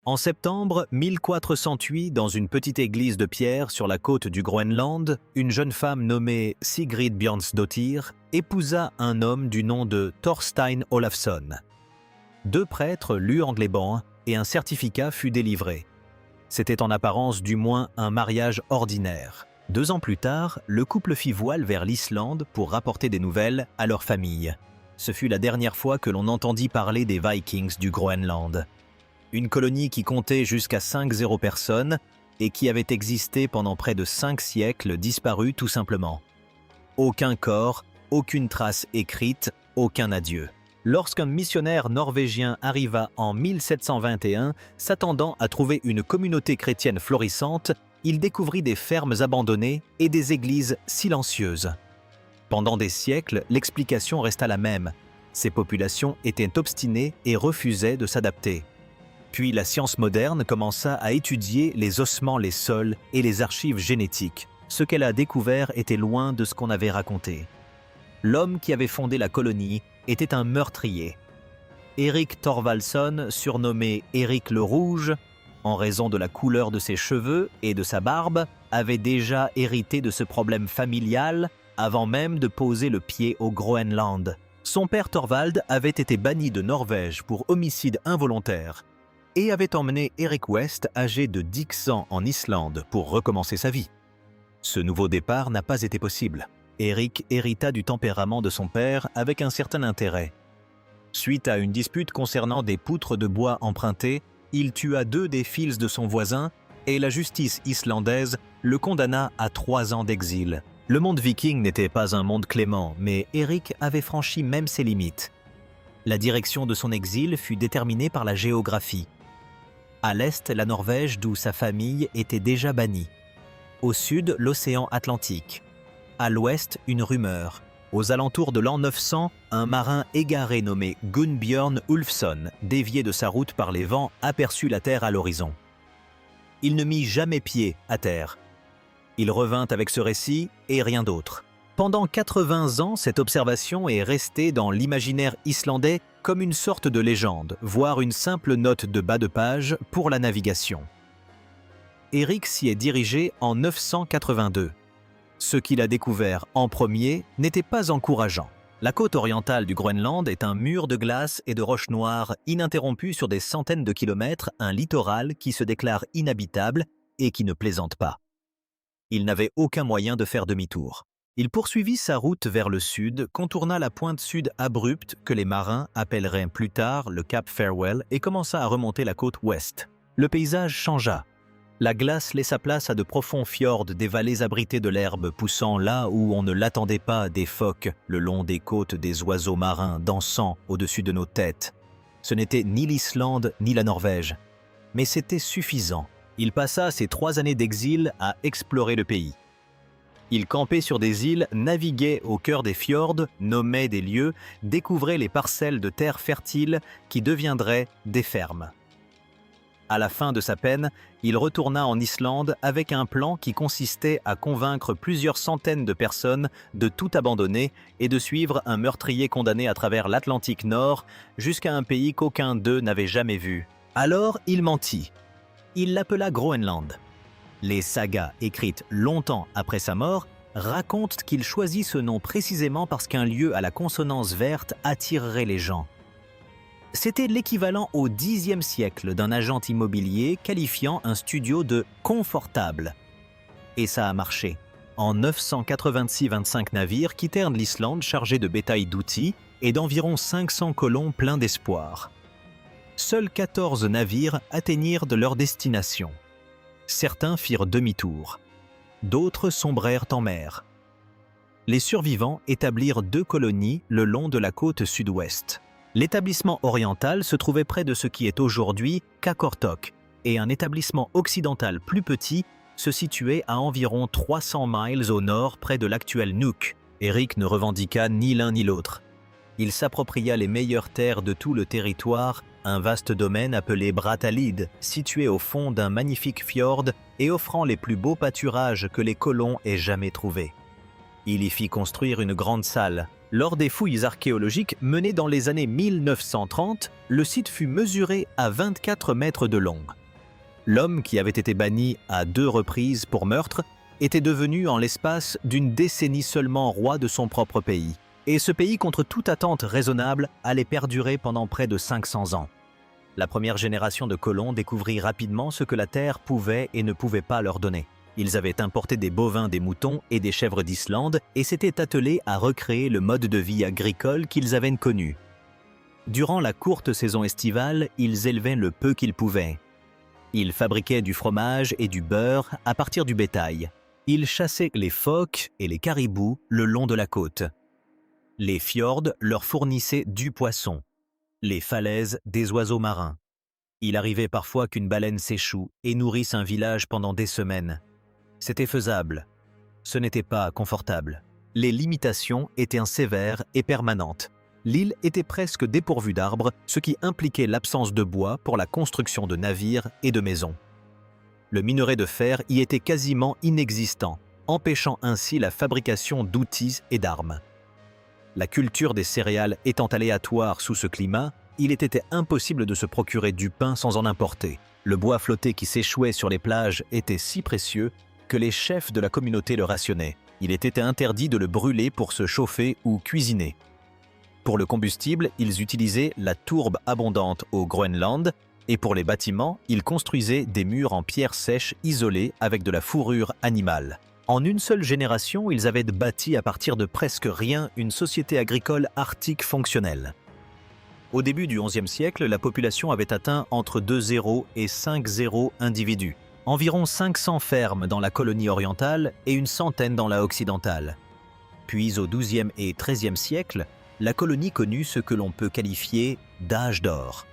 En septembre 1408, dans une petite église de pierre sur la côte du Groenland, une jeune femme nommée Sigrid Björnsdottir épousa un homme du nom de Thorstein Olafsson. 2 prêtres lurent en Glébans et un certificat fut délivré. C'était en apparence du moins un mariage ordinaire. 2 ans plus tard, le couple fit voile vers l'Islande pour rapporter des nouvelles à leur famille. Ce fut la dernière fois que l'on entendit parler des Vikings du Groenland. Une colonie qui comptait jusqu'à 50 personnes et qui avait existé pendant près de 5 siècles disparut tout simplement. Aucun corps, aucune trace écrite, aucun adieu. Lorsqu'un missionnaire norvégien arriva en 1721, s'attendant à trouver une communauté chrétienne florissante, il découvrit des fermes abandonnées et des églises silencieuses. Pendant des siècles, l'explication resta la même. Ces populations étaient obstinées et refusaient de s'adapter. Puis la science moderne commença à étudier les ossements, les sols et les archives génétiques. Ce qu'elle a découvert était loin de ce qu'on avait raconté. L'homme qui avait fondé la colonie était un meurtrier. Erik Thorvaldsson, surnommé Erik le Rouge, en raison de la couleur de ses cheveux et de sa barbe, avait déjà hérité de ce problème familial avant même de poser le pied au Groenland. Son père Thorvald avait été banni de Norvège pour homicide involontaire et avait emmené Erik West, âgé de 10 ans, en Islande pour recommencer sa vie. Ce nouveau départ n'a pas été possible. Erik hérita du tempérament de son père avec un certain intérêt. Suite à une dispute concernant des poutres de bois empruntées, il tua 2 des fils de son voisin et la justice islandaise le condamna à 3 ans d'exil. Le monde viking n'était pas un monde clément, mais Erik avait franchi même ses limites. La direction de son exil fut déterminée par la géographie. À l'est, la Norvège, d'où sa famille était déjà bannie. Au sud, l'océan Atlantique. À l'ouest, une rumeur. Aux alentours de l'an 900, un marin égaré nommé Gunnbjörn Ulfsson, dévié de sa route par les vents, aperçut la terre à l'horizon. Il ne mit jamais pied à terre. Il revint avec ce récit et rien d'autre. Pendant 80 ans, cette observation est restée dans l'imaginaire islandais comme une sorte de légende, voire une simple note de bas de page pour la navigation. Erik s'y est dirigé en 982. Ce qu'il a découvert en premier n'était pas encourageant. La côte orientale du Groenland est un mur de glace et de roches noires ininterrompu sur des centaines de kilomètres, un littoral qui se déclare inhabitable et qui ne plaisante pas. Il n'avait aucun moyen de faire demi-tour. Il poursuivit sa route vers le sud, contourna la pointe sud abrupte que les marins appelleraient plus tard le Cap Farewell et commença à remonter la côte ouest. Le paysage changea. La glace laissa place à de profonds fjords, des vallées abritées de l'herbe poussant là où on ne l'attendait pas, des phoques, le long des côtes des oiseaux marins dansant au-dessus de nos têtes. Ce n'était ni l'Islande ni la Norvège, mais c'était suffisant. Il passa ses 3 années d'exil à explorer le pays. Il campait sur des îles, naviguait au cœur des fjords, nommait des lieux, découvrait les parcelles de terre fertiles qui deviendraient des fermes. À la fin de sa peine, il retourna en Islande avec un plan qui consistait à convaincre plusieurs centaines de personnes de tout abandonner et de suivre un meurtrier condamné à travers l'Atlantique Nord jusqu'à un pays qu'aucun d'eux n'avait jamais vu. Alors il mentit. Il l'appela Groenland. Les sagas écrites longtemps après sa mort racontent qu'il choisit ce nom précisément parce qu'un lieu à la consonance verte attirerait les gens. C'était l'équivalent au Xe siècle d'un agent immobilier qualifiant un studio de « confortable ». Et ça a marché. En 986, 25 navires quittèrent l'Islande chargés de bétail d'outils et d'environ 500 colons pleins d'espoir. Seuls 14 navires atteignirent de leur destination. Certains firent demi-tour. D'autres sombrèrent en mer. Les survivants établirent 2 colonies le long de la côte sud-ouest. L'établissement oriental se trouvait près de ce qui est aujourd'hui Qaqortoq et un établissement occidental plus petit se situait à environ 300 miles au nord près de l'actuel Nuuk. Erik ne revendiqua ni l'un ni l'autre. Il s'appropria les meilleures terres de tout le territoire, un vaste domaine appelé Brattahlid, situé au fond d'un magnifique fjord et offrant les plus beaux pâturages que les colons aient jamais trouvés. Il y fit construire une grande salle, Lors des fouilles archéologiques menées dans les années 1930, le site fut mesuré à 24 mètres de long. L'homme, qui avait été banni à 2 reprises pour meurtre, était devenu en l'espace d'une décennie seulement roi de son propre pays. Et ce pays, contre toute attente raisonnable, allait perdurer pendant près de 500 ans. La première génération de colons découvrit rapidement ce que la terre pouvait et ne pouvait pas leur donner. Ils avaient importé des bovins, des moutons et des chèvres d'Islande et s'étaient attelés à recréer le mode de vie agricole qu'ils avaient connu. Durant la courte saison estivale, ils élevaient le peu qu'ils pouvaient. Ils fabriquaient du fromage et du beurre à partir du bétail. Ils chassaient les phoques et les caribous le long de la côte. Les fjords leur fournissaient du poisson, les falaises des oiseaux marins. Il arrivait parfois qu'une baleine s'échoue et nourrisse un village pendant des semaines. C'était faisable. Ce n'était pas confortable. Les limitations étaient sévères et permanentes. L'île était presque dépourvue d'arbres, ce qui impliquait l'absence de bois pour la construction de navires et de maisons. Le minerai de fer y était quasiment inexistant, empêchant ainsi la fabrication d'outils et d'armes. La culture des céréales étant aléatoire sous ce climat, il était impossible de se procurer du pain sans en importer. Le bois flotté qui s'échouait sur les plages était si précieux que les chefs de la communauté le rationnaient. Il était interdit de le brûler pour se chauffer ou cuisiner. Pour le combustible, ils utilisaient la tourbe abondante au Groenland et pour les bâtiments, ils construisaient des murs en pierre sèche isolés avec de la fourrure animale. En une seule génération, ils avaient bâti à partir de presque rien une société agricole arctique fonctionnelle. Au début du XIe siècle, la population avait atteint entre 2 zéros et 5 zéros individus. Environ 500 fermes dans la colonie orientale et une centaine dans la occidentale. Puis au XIIe et XIIIe siècle, la colonie connut ce que l'on peut qualifier d'âge d'or.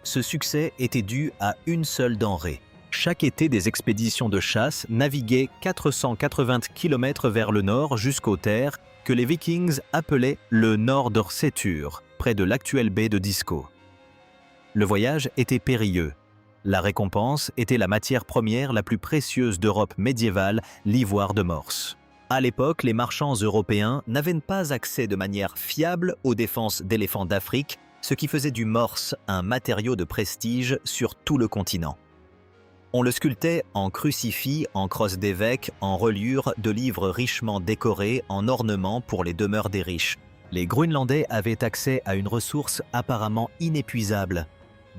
Ce succès était dû à une seule denrée. Chaque été, des expéditions de chasse naviguaient 480 km vers le nord jusqu'aux terres que les Vikings appelaient le Nordorsetur, près de l'actuelle baie de Disco. Le voyage était périlleux. La récompense était la matière première la plus précieuse d'Europe médiévale, l'ivoire de Morse. À l'époque, les marchands européens n'avaient pas accès de manière fiable aux défenses d'éléphants d'Afrique, ce qui faisait du morse un matériau de prestige sur tout le continent. On le sculptait en crucifix, en crosse d'évêque, en reliures de livres richement décorés, en ornements pour les demeures des riches. Les Groenlandais avaient accès à une ressource apparemment inépuisable.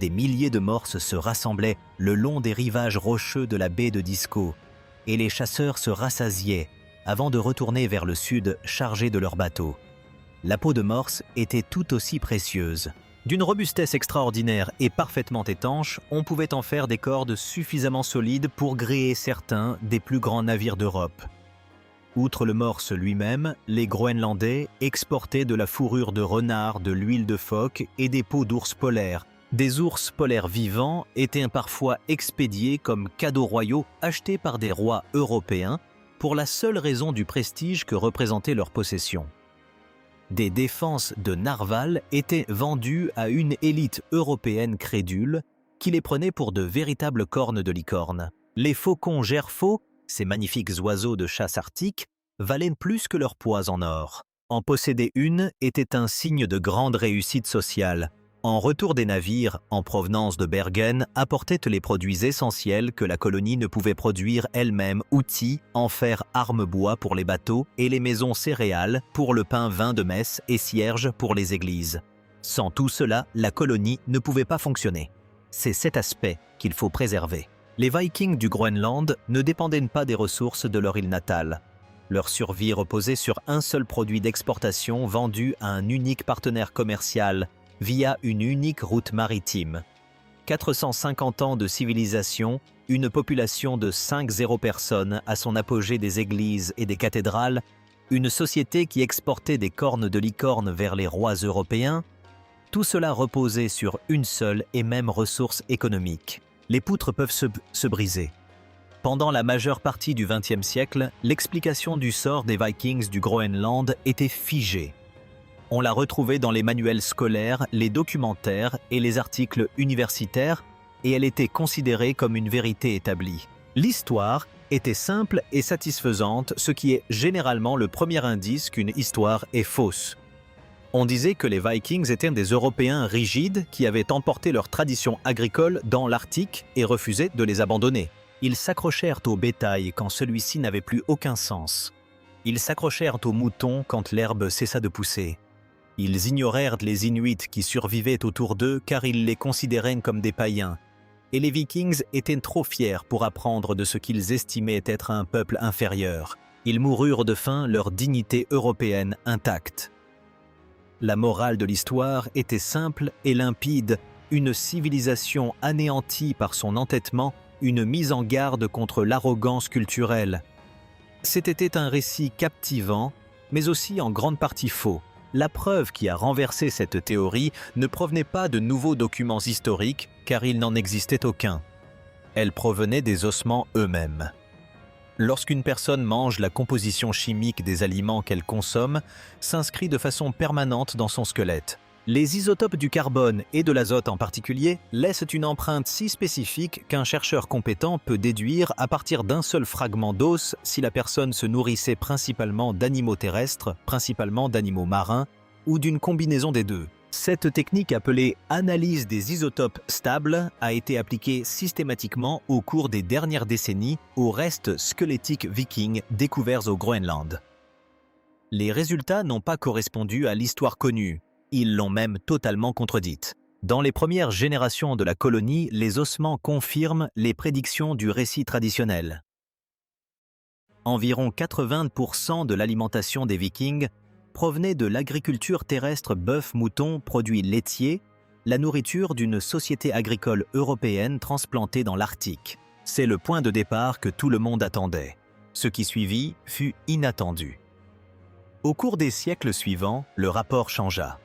Des milliers de morses se rassemblaient le long des rivages rocheux de la baie de Disco, et les chasseurs se rassasiaient avant de retourner vers le sud chargés de leurs bateaux. La peau de morse était tout aussi précieuse. D'une robustesse extraordinaire et parfaitement étanche, on pouvait en faire des cordes suffisamment solides pour gréer certains des plus grands navires d'Europe. Outre le morse lui-même, les Groenlandais exportaient de la fourrure de renard, de l'huile de phoque et des peaux d'ours polaires. Des ours polaires vivants étaient parfois expédiés comme cadeaux royaux achetés par des rois européens pour la seule raison du prestige que représentait leur possession. Des défenses de narval étaient vendues à une élite européenne crédule qui les prenait pour de véritables cornes de licorne. Les faucons gerfaux, ces magnifiques oiseaux de chasse arctique, valaient plus que leur poids en or. En posséder une était un signe de grande réussite sociale. En retour, des navires, en provenance de Bergen, apportaient les produits essentiels que la colonie ne pouvait produire elle-même, outils, en fer, armes, bois pour les bateaux et les maisons céréales pour le pain, vin de messe et cierges pour les églises. Sans tout cela, la colonie ne pouvait pas fonctionner. C'est cet aspect qu'il faut préserver. Les Vikings du Groenland ne dépendaient pas des ressources de leur île natale. Leur survie reposait sur un seul produit d'exportation vendu à un unique partenaire commercial via une unique route maritime. 450 ans de civilisation, une population de 5 personnes à son apogée des églises et des cathédrales, une société qui exportait des cornes de licorne vers les rois européens, tout cela reposait sur une seule et même ressource économique. Les poutres peuvent se briser. Pendant la majeure partie du XXe siècle, l'explication du sort des Vikings du Groenland était figée. On l'a retrouvée dans les manuels scolaires, les documentaires et les articles universitaires, et elle était considérée comme une vérité établie. L'histoire était simple et satisfaisante, ce qui est généralement le premier indice qu'une histoire est fausse. On disait que les Vikings étaient des Européens rigides qui avaient emporté leurs traditions agricoles dans l'Arctique et refusé de les abandonner. Ils s'accrochèrent au bétail quand celui-ci n'avait plus aucun sens. Ils s'accrochèrent aux moutons quand l'herbe cessa de pousser. Ils ignorèrent les Inuits qui survivaient autour d'eux car ils les considéraient comme des païens. Et les Vikings étaient trop fiers pour apprendre de ce qu'ils estimaient être un peuple inférieur. Ils moururent de faim, leur dignité européenne intacte. La morale de l'histoire était simple et limpide, une civilisation anéantie par son entêtement, une mise en garde contre l'arrogance culturelle. C'était un récit captivant, mais aussi en grande partie faux. La preuve qui a renversé cette théorie ne provenait pas de nouveaux documents historiques, car il n'en existait aucun. Elle provenait des ossements eux-mêmes. Lorsqu'une personne mange, la composition chimique des aliments qu'elle consomme s'inscrit de façon permanente dans son squelette. Les isotopes du carbone et de l'azote en particulier laissent une empreinte si spécifique qu'un chercheur compétent peut déduire à partir d'un seul fragment d'os si la personne se nourrissait principalement d'animaux terrestres, principalement d'animaux marins, ou d'une combinaison des deux. Cette technique appelée analyse des isotopes stables a été appliquée systématiquement au cours des dernières décennies aux restes squelettiques vikings découverts au Groenland. Les résultats n'ont pas correspondu à l'histoire connue, ils l'ont même totalement contredite. Dans les premières générations de la colonie, les ossements confirment les prédictions du récit traditionnel. Environ 80% de l'alimentation des Vikings provenait de l'agriculture terrestre bœuf-mouton, produits laitiers, la nourriture d'une société agricole européenne transplantée dans l'Arctique. C'est le point de départ que tout le monde attendait. Ce qui suivit fut inattendu. Au cours des siècles suivants, le rapport changea.